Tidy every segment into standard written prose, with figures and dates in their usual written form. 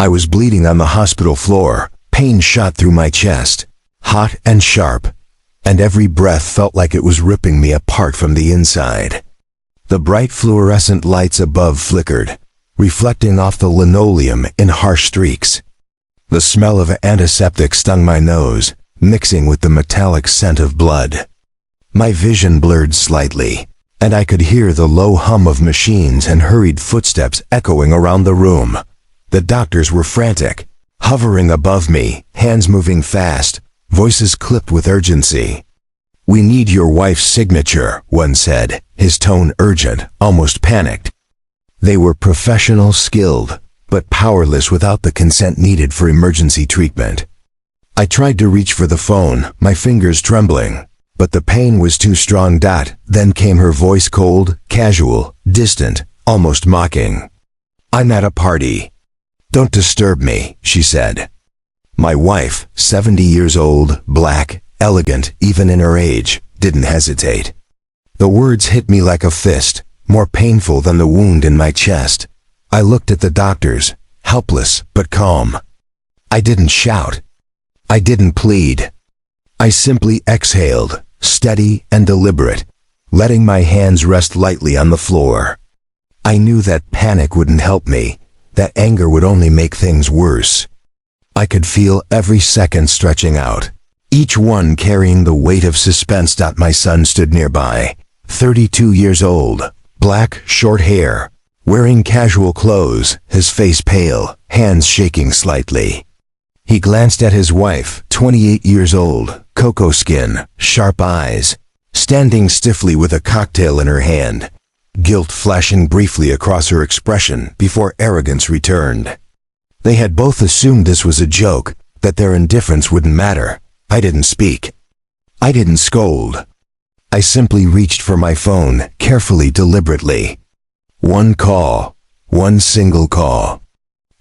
I was bleeding on the hospital floor, pain shot through my chest, hot and sharp, and every breath felt like it was ripping me apart from the inside. The bright fluorescent lights above flickered, reflecting off the linoleum in harsh streaks. The smell of antiseptic stung my nose, mixing with the metallic scent of blood. My vision blurred slightly, and I could hear the low hum of machines and hurried footsteps echoing around the room. The doctors were frantic, hovering above me, hands moving fast, voices clipped with urgency. "We need your wife's signature," one said, his tone urgent, almost panicked. They were professional, skilled, but powerless without the consent needed for emergency treatment. I tried to reach for the phone, my fingers trembling, but the pain was too strong. Then came her voice, cold, casual, distant, almost mocking. "I'm at a party. Don't disturb me," she said. My wife, 70 years old, black, elegant, even in her age, didn't hesitate. The words hit me like a fist, more painful than the wound in my chest. I looked at the doctors, helpless but calm. I didn't shout. I didn't plead. I simply exhaled, steady and deliberate, letting my hands rest lightly on the floor. I knew that panic wouldn't help me, that anger would only make things worse. I could feel every second stretching out, each one carrying the weight of suspense. My son stood nearby, 32 years old, black, short hair, wearing casual clothes, his face pale, hands shaking slightly. He glanced at his wife, 28 years old, cocoa skin, sharp eyes, standing stiffly with a cocktail in her hand, guilt flashing briefly across her expression before arrogance returned. They had both assumed this was a joke, that their indifference wouldn't matter. I didn't speak. I didn't scold. I simply reached for my phone, carefully, deliberately. One call, one single call.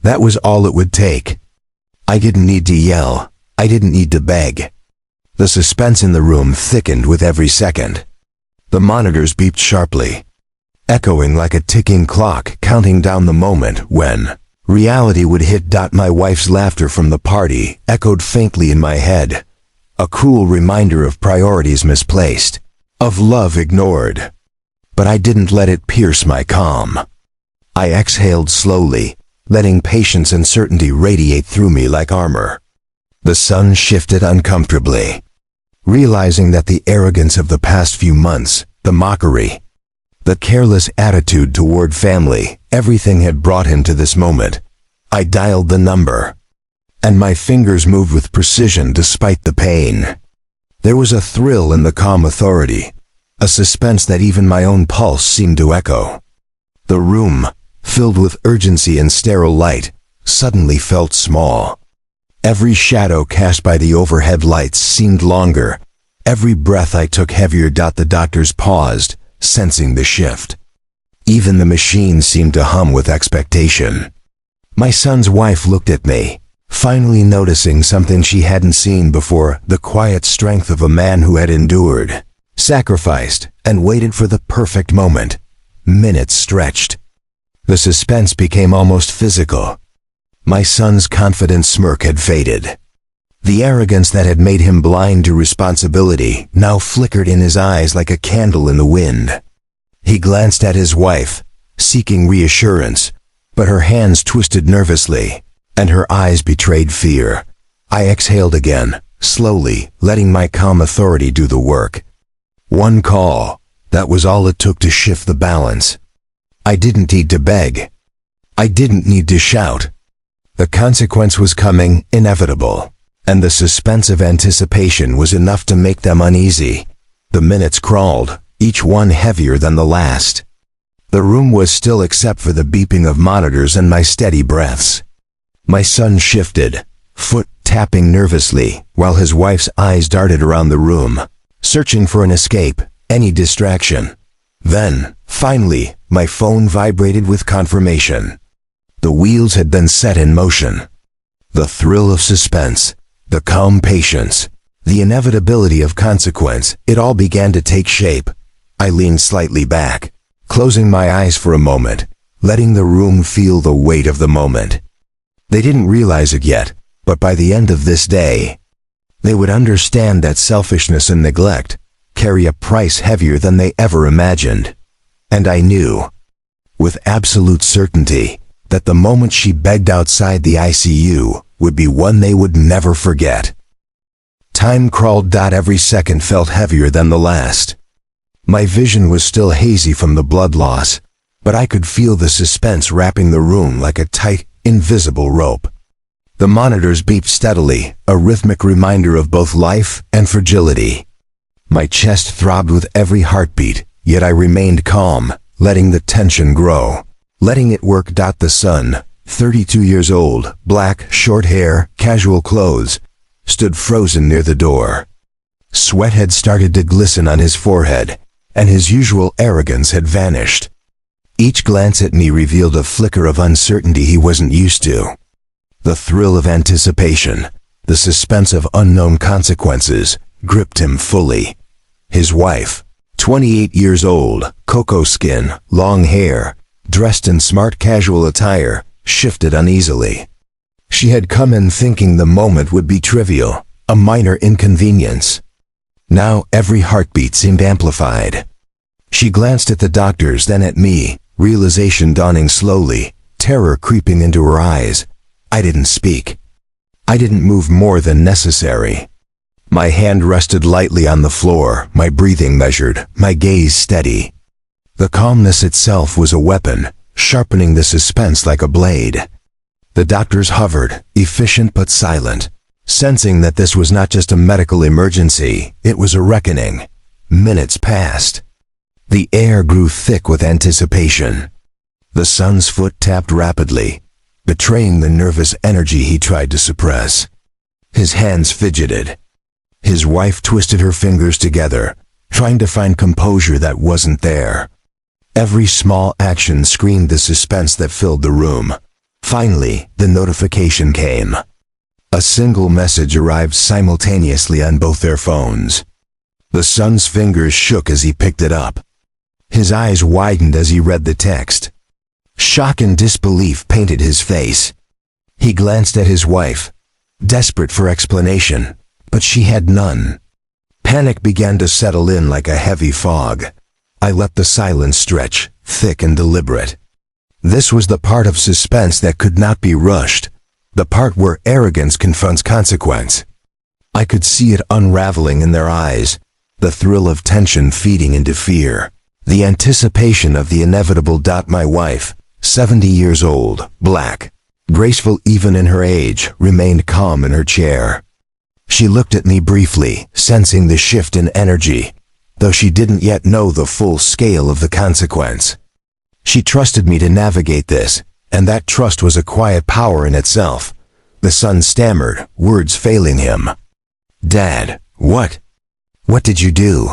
That was all it would take. I didn't need to yell. I didn't need to beg. The suspense in the room thickened with every second. The monitors beeped sharply, echoing like a ticking clock, counting down the moment when reality would hit. My wife's laughter from the party echoed faintly in my head, a cruel reminder of priorities misplaced, of love ignored. But I didn't let it pierce my calm. I exhaled slowly, letting patience and certainty radiate through me like armor. The sun shifted uncomfortably, realizing that the arrogance of the past few months, the mockery, the careless attitude toward family, everything had brought him to this moment. I dialed the number, and my fingers moved with precision despite the pain. There was a thrill in the calm authority, a suspense that even my own pulse seemed to echo. The room, filled with urgency and sterile light, suddenly felt small. Every shadow cast by the overhead lights seemed longer. Every breath I took heavier. The doctors paused, sensing the shift. Even the machine seemed to hum with expectation. My son's wife looked at me, finally noticing something she hadn't seen before, the quiet strength of a man who had endured, sacrificed, and waited for the perfect moment. Minutes stretched. The suspense became almost physical. My son's confident smirk had faded. The arrogance that had made him blind to responsibility now flickered in his eyes like a candle in the wind. He glanced at his wife, seeking reassurance, but her hands twisted nervously, and her eyes betrayed fear. I exhaled again, slowly, letting my calm authority do the work. One call, that was all it took to shift the balance. I didn't need to beg. I didn't need to shout. The consequence was coming, inevitable, and the suspense of anticipation was enough to make them uneasy. The minutes crawled, each one heavier than the last. The room was still except for the beeping of monitors and my steady breaths. My son shifted, foot tapping nervously, while his wife's eyes darted around the room, searching for an escape, any distraction. Then, finally, my phone vibrated with confirmation. The wheels had been set in motion. The thrill of suspense, the calm patience, the inevitability of consequence, it all began to take shape. I leaned slightly back, closing my eyes for a moment, letting the room feel the weight of the moment. They didn't realize it yet, but by the end of this day, they would understand that selfishness and neglect carry a price heavier than they ever imagined. And I knew, with absolute certainty, that the moment she begged outside the ICU would be one they would never forget. Time crawled. Every second felt heavier than the last. My vision was still hazy from the blood loss, but I could feel the suspense wrapping the room like a tight, invisible rope. The monitors beeped steadily, a rhythmic reminder of both life and fragility. My chest throbbed with every heartbeat, yet I remained calm, letting the tension grow, letting it work. The son, 32 years old, black, short hair, casual clothes, stood frozen near the door. Sweat had started to glisten on his forehead, and his usual arrogance had vanished. Each glance at me revealed a flicker of uncertainty he wasn't used to. The thrill of anticipation, the suspense of unknown consequences, gripped him fully. His wife, 28 years old, cocoa skin, long hair, dressed in smart casual attire, shifted uneasily. She had come in thinking the moment would be trivial, a minor inconvenience. Now every heartbeat seemed amplified. She glanced at the doctors, then at me, realization dawning slowly, terror creeping into her eyes. I didn't speak. I didn't move more than necessary. My hand rested lightly on the floor, my breathing measured, my gaze steady. The calmness itself was a weapon, sharpening the suspense like a blade. The doctors hovered, efficient but silent, sensing that this was not just a medical emergency, it was a reckoning. Minutes passed. The air grew thick with anticipation. The son's foot tapped rapidly, betraying the nervous energy he tried to suppress. His hands fidgeted. His wife twisted her fingers together, trying to find composure that wasn't there. Every small action screamed the suspense that filled the room. Finally, the notification came. A single message arrived simultaneously on both their phones. The son's fingers shook as he picked it up. His eyes widened as he read the text. Shock and disbelief painted his face. He glanced at his wife, desperate for explanation, but she had none. Panic began to settle in like a heavy fog. I let the silence stretch, thick and deliberate. This was the part of suspense that could not be rushed, the part where arrogance confronts consequence. I could see it unraveling in their eyes, the thrill of tension feeding into fear, the anticipation of the inevitable. My wife, 70 years old, black, graceful even in her age, remained calm in her chair. She looked at me briefly, sensing the shift in energy, though she didn't yet know the full scale of the consequence. She trusted me to navigate this, and that trust was a quiet power in itself. The son stammered, words failing him. Dad, what? What did you do?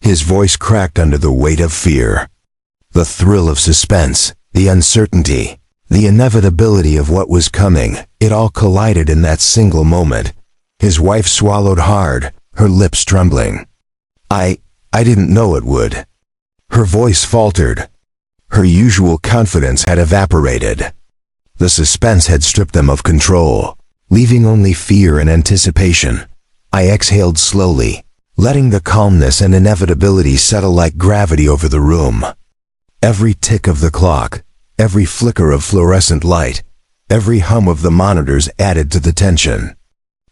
His voice cracked under the weight of fear. The thrill of suspense, the uncertainty, the inevitability of what was coming, it all collided in that single moment. His wife swallowed hard, her lips trembling. I didn't know it would. Her voice faltered. Her usual confidence had evaporated. The suspense had stripped them of control, leaving only fear and anticipation. I exhaled slowly, letting the calmness and inevitability settle like gravity over the room. Every tick of the clock, every flicker of fluorescent light, every hum of the monitors added to the tension.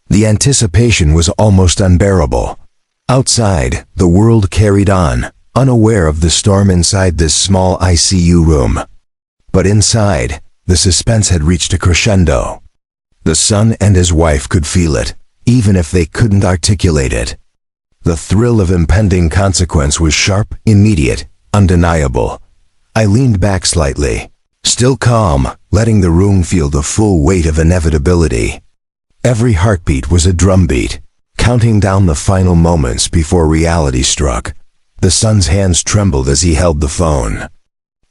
The anticipation was almost unbearable. Outside, the world carried on, unaware of the storm inside this small ICU room. But inside, the suspense had reached a crescendo. The son and his wife could feel it, even if they couldn't articulate it. The thrill of impending consequence was sharp, immediate, undeniable. I leaned back slightly, still calm, letting the room feel the full weight of inevitability. Every heartbeat was a drumbeat, counting down the final moments before reality struck. The son's hands trembled as he held the phone.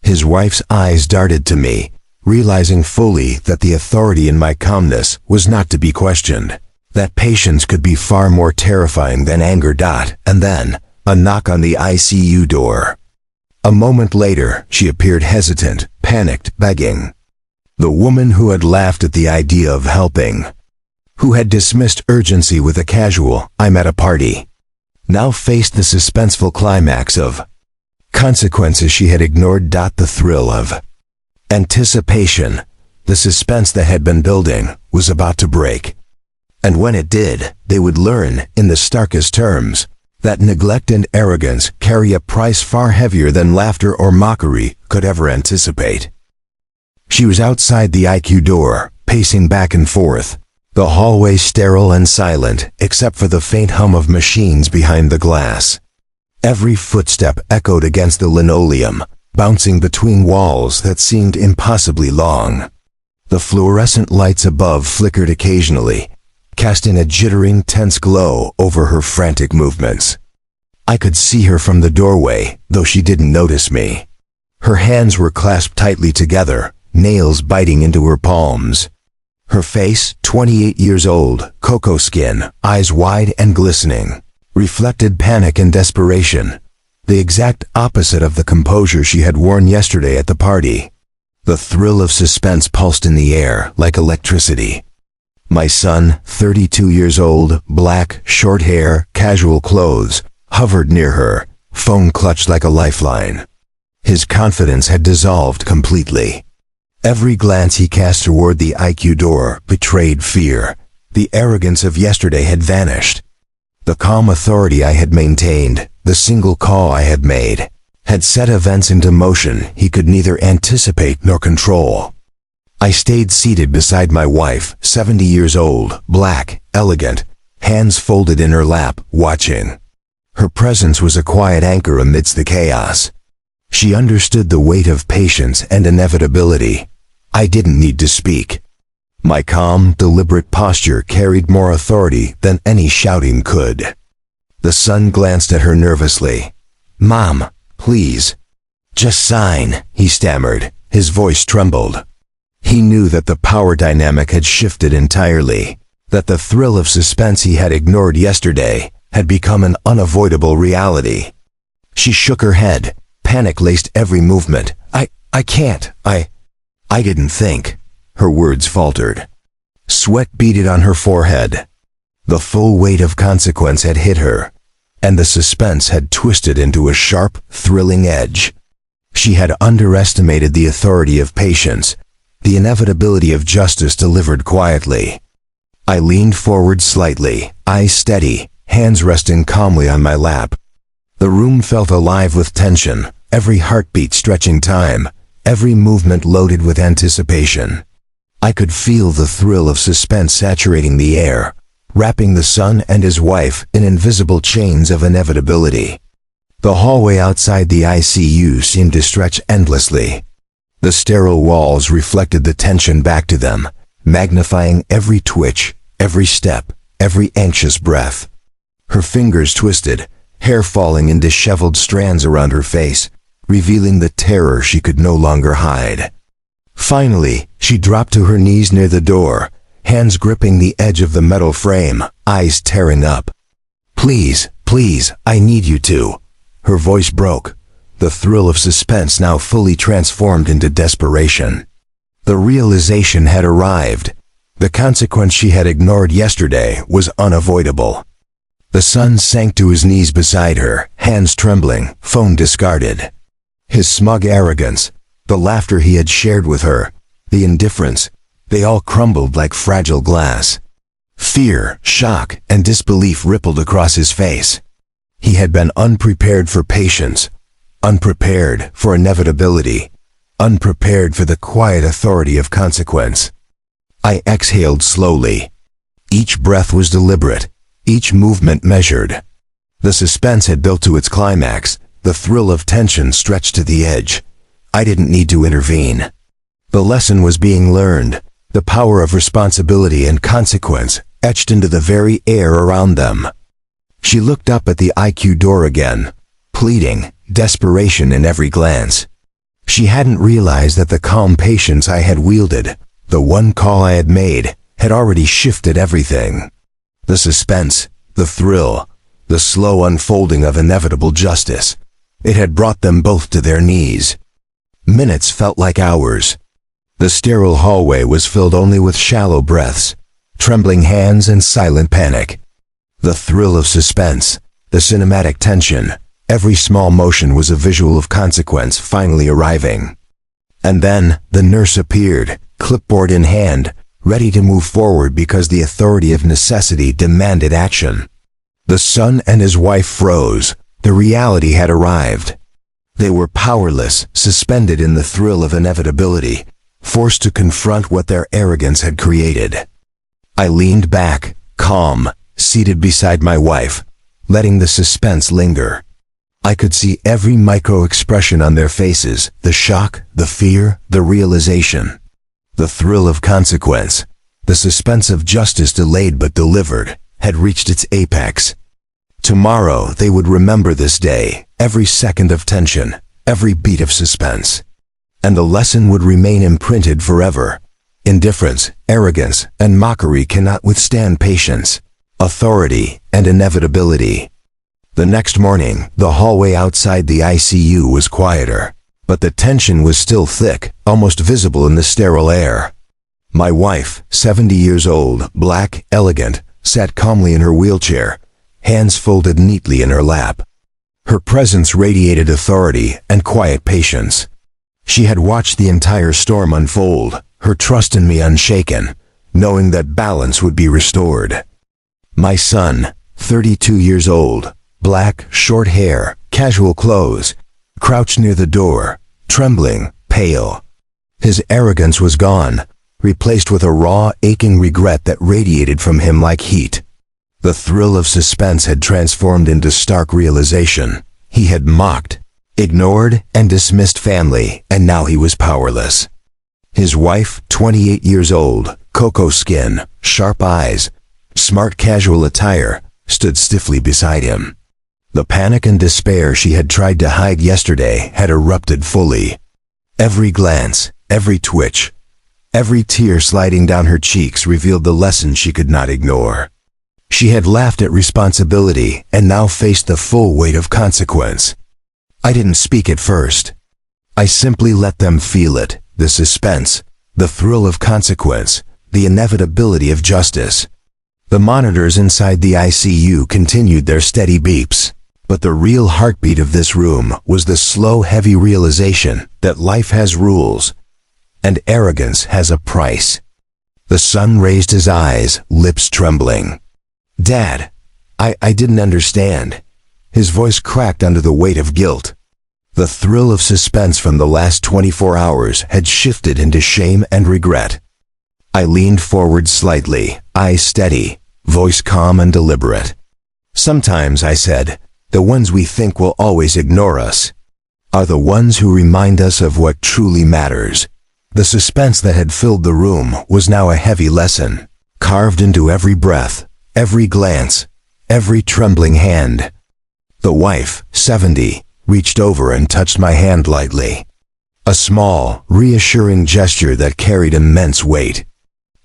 His wife's eyes darted to me, realizing fully that the authority in my calmness was not to be questioned, that patience could be far more terrifying than anger. And then, a knock on the ICU door. A moment later, she appeared hesitant, panicked, begging. The woman who had laughed at the idea of helping, who had dismissed urgency with a casual "I'm at a party," now faced the suspenseful climax of consequences she had ignored. The thrill of anticipation, the suspense that had been building, was about to break. And when it did, they would learn, in the starkest terms, that neglect and arrogance carry a price far heavier than laughter or mockery could ever anticipate. She was outside the IQ door, pacing back and forth, the hallway sterile and silent except for the faint hum of machines behind the glass. Every footstep echoed against the linoleum, bouncing between walls that seemed impossibly long. The fluorescent lights above flickered occasionally, casting a jittering, tense glow over her frantic movements. I could see her from the doorway, though she didn't notice me. Her hands were clasped tightly together, nails biting into her palms. Her face, 28 years old, cocoa skin, eyes wide and glistening, reflected panic and desperation, the exact opposite of the composure she had worn yesterday at the party. The thrill of suspense pulsed in the air like electricity. My son, 32 years old, black, short hair, casual clothes, hovered near her, phone clutched like a lifeline. His confidence had dissolved completely. Every glance he cast toward the IQ door betrayed fear. The arrogance of yesterday had vanished. The calm authority I had maintained, the single call I had made, had set events into motion he could neither anticipate nor control. I stayed seated beside my wife, 70 years old, black, elegant, hands folded in her lap, watching. Her presence was a quiet anchor amidst the chaos. She understood the weight of patience and inevitability. I didn't need to speak. My calm, deliberate posture carried more authority than any shouting could. The son glanced at her nervously. "Mom, please. Just sign," he stammered. His voice trembled. He knew that the power dynamic had shifted entirely, that the thrill of suspense he had ignored yesterday had become an unavoidable reality. She shook her head. Panic laced every movement. I can't. I didn't think." Her words faltered. Sweat beaded on her forehead. The full weight of consequence had hit her, and the suspense had twisted into a sharp, thrilling edge. She had underestimated the authority of patience, the inevitability of justice delivered quietly. I leaned forward slightly, eyes steady, hands resting calmly on my lap. The room felt alive with tension, every heartbeat stretching time, every movement loaded with anticipation. I could feel the thrill of suspense saturating the air, wrapping the son and his wife in invisible chains of inevitability. The hallway outside the ICU seemed to stretch endlessly. The sterile walls reflected the tension back to them, magnifying every twitch, every step, every anxious breath. Her fingers twisted, hair falling in disheveled strands around her face, revealing the terror she could no longer hide. Finally, she dropped to her knees near the door, hands gripping the edge of the metal frame, eyes tearing up. Please, I need you to." Her voice broke, the thrill of suspense now fully transformed into desperation. The realization had arrived. The consequence she had ignored yesterday was unavoidable. The son sank to his knees beside her, hands trembling, phone discarded. His smug arrogance, the laughter he had shared with her, the indifference, they all crumbled like fragile glass. Fear, shock, and disbelief rippled across his face. He had been unprepared for patience, unprepared for inevitability, unprepared for the quiet authority of consequence. I exhaled slowly. Each breath was deliberate, each movement measured. The suspense had built to its climax, the thrill of tension stretched to the edge. I didn't need to intervene. The lesson was being learned, the power of responsibility and consequence etched into the very air around them. She looked up at the IQ door again, pleading, desperation in every glance. She hadn't realized that the calm patience I had wielded, the one call I had made, had already shifted everything. The suspense, the thrill, the slow unfolding of inevitable justice. It had brought them both to their knees. Minutes felt like hours. The sterile hallway was filled only with shallow breaths, trembling hands, and silent panic. The thrill of suspense, the cinematic tension, every small motion was a visual of consequence finally arriving. And then the nurse appeared, clipboard in hand, ready to move forward because the authority of necessity demanded action. The son and his wife froze. The reality had arrived. They were powerless, suspended in the thrill of inevitability, forced to confront what their arrogance had created. I leaned back, calm, seated beside my wife, letting the suspense linger. I could see every micro-expression on their faces, the shock, the fear, the realization. The thrill of consequence, the suspense of justice delayed but delivered, had reached its apex. Tomorrow they would remember this day, every second of tension, every beat of suspense. And the lesson would remain imprinted forever. Indifference, arrogance, and mockery cannot withstand patience, authority, and inevitability. The next morning, the hallway outside the ICU was quieter, but the tension was still thick, almost visible in the sterile air. My wife, 70 years old, black, elegant, sat calmly in her wheelchair, hands folded neatly in her lap. Her presence radiated authority and quiet patience. She had watched the entire storm unfold, her trust in me unshaken, knowing that balance would be restored. My son, 32 years old, black, short hair, casual clothes, crouched near the door, trembling, pale. His arrogance was gone, replaced with a raw, aching regret that radiated from him like heat. The thrill of suspense had transformed into stark realization. He had mocked, ignored, and dismissed family, and now he was powerless. His wife, 28 years old, cocoa skin, sharp eyes, smart casual attire, stood stiffly beside him. The panic and despair she had tried to hide yesterday had erupted fully. Every glance, every twitch, every tear sliding down her cheeks revealed the lesson she could not ignore. She had laughed at responsibility and now faced the full weight of consequence. I didn't speak at first. I simply let them feel it, the suspense, the thrill of consequence, the inevitability of justice. The monitors inside the ICU continued their steady beeps, but the real heartbeat of this room was the slow, heavy realization that life has rules, and arrogance has a price. The son raised his eyes, lips trembling. "Dad, I didn't understand." His voice cracked under the weight of guilt. The thrill of suspense from the last 24 hours had shifted into shame and regret. I leaned forward slightly, eyes steady, voice calm and deliberate. "Sometimes," I said, "the ones we think will always ignore us are the ones who remind us of what truly matters." The suspense that had filled the room was now a heavy lesson, carved into every breath, every glance, every trembling hand. The wife, 70, reached over and touched my hand lightly. A small, reassuring gesture that carried immense weight.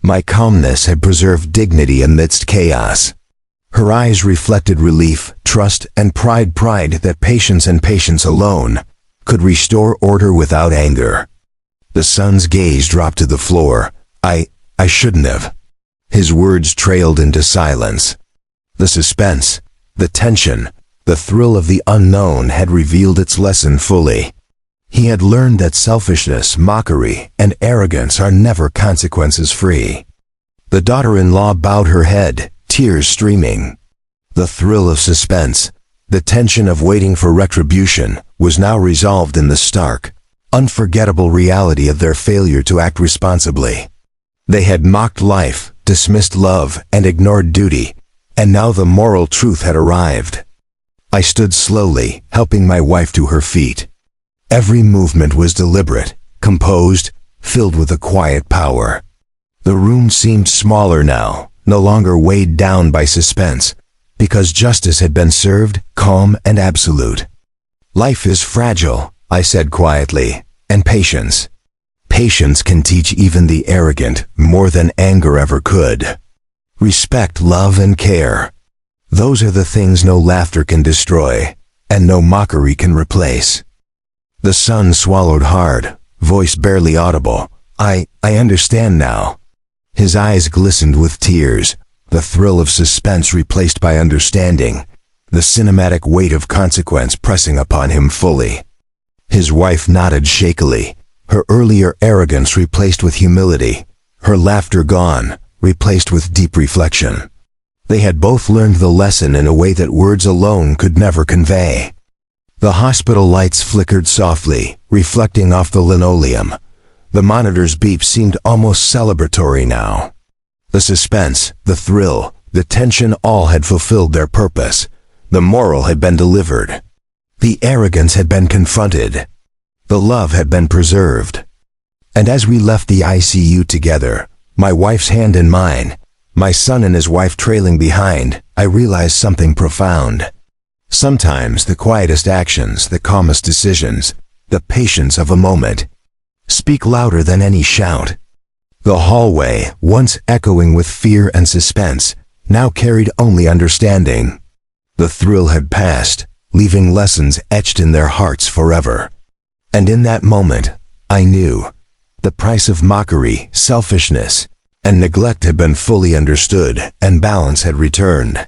My calmness had preserved dignity amidst chaos. Her eyes reflected relief, trust, and pride that patience and patience alone could restore order without anger. The son's gaze dropped to the floor. I shouldn't have." His words trailed into silence. The suspense, the tension, the thrill of the unknown had revealed its lesson fully. He had learned that selfishness, mockery, and arrogance are never consequences-free. The daughter-in-law bowed her head, tears streaming. The thrill of suspense, the tension of waiting for retribution, was now resolved in the stark, unforgettable reality of their failure to act responsibly. They had mocked life, dismissed love, and ignored duty, and now the moral truth had arrived. I stood slowly, helping my wife to her feet. Every movement was deliberate, composed, filled with a quiet power. The room seemed smaller now, no longer weighed down by suspense, because justice had been served, calm and absolute. "Life is fragile," I said quietly, "and patience. Patience can teach even the arrogant more than anger ever could. Respect, love, and care. Those are the things no laughter can destroy, and no mockery can replace." The son swallowed hard, voice barely audible, I understand now." His eyes glistened with tears, the thrill of suspense replaced by understanding, the cinematic weight of consequence pressing upon him fully. His wife nodded shakily, her earlier arrogance replaced with humility, her laughter gone, replaced with deep reflection. They had both learned the lesson in a way that words alone could never convey. The hospital lights flickered softly, reflecting off the linoleum. The monitor's beep seemed almost celebratory now. The suspense, the thrill, the tension all had fulfilled their purpose. The moral had been delivered. The arrogance had been confronted. The love had been preserved. And as we left the ICU together, my wife's hand in mine, my son and his wife trailing behind, I realized something profound. Sometimes the quietest actions, the calmest decisions, the patience of a moment, speak louder than any shout. The hallway, once echoing with fear and suspense, now carried only understanding. The thrill had passed, leaving lessons etched in their hearts forever. And in that moment, I knew the price of mockery, selfishness, and neglect had been fully understood, and balance had returned.